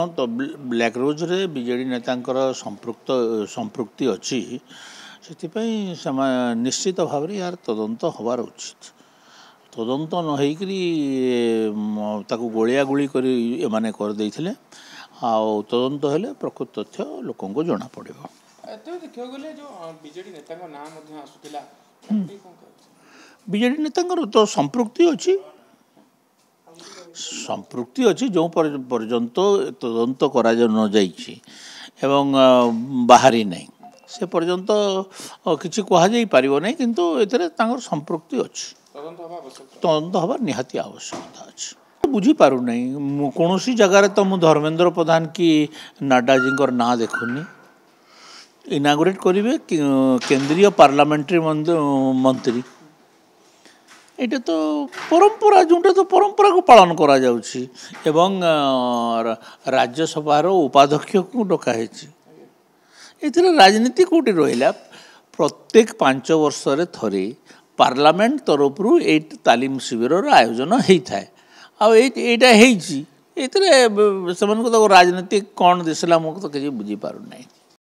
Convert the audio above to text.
तो ब्लैक रोज रे बीजेडी नेतांकर संपृक्ति अच्छी से निश्चित भाव यार तदंत हबार उचित तदंत नहीकरी ताकू गोलिया गुली एमाने कर देइथिले तदंत हेले प्रकृत तथ्य लोक जना पड़ो। देखा गले जो बीजेडी नेता नाम आसूला बीजेडी नेता तो संपृक्ति अच्छी जो पर्यंत तदंत करा न जाइए एवं बाहरी नहीं से पर्यंत किसी कहुई पार नहीं किंतु एथिरे संपृक्ति अच्छी तदंत हबार निहाती आवश्यकता अच्छी बुझी पारु नहीं कौन सी जगार तो मु धर्मेंद्र प्रधान की नाडा जी ना देखुनी इनागुरेट करेंगे केंद्रीय पार्लियामेंट्री मंत्री ये तो परंपरा जोटा तो परंपरा को पालन करा जाउछि एवं राज्यसभार उपाध्यक्ष को डकाई एथिरे राजनीति कोटी रहिला प्रत्येक 5 वर्ष रे थरे पार्लियामेंट तरफ रु ए तालीम शिविर आयोजन होता है आईटा राजनीति कौन दिशला मुझे तो किसी बुझी पार नहीं।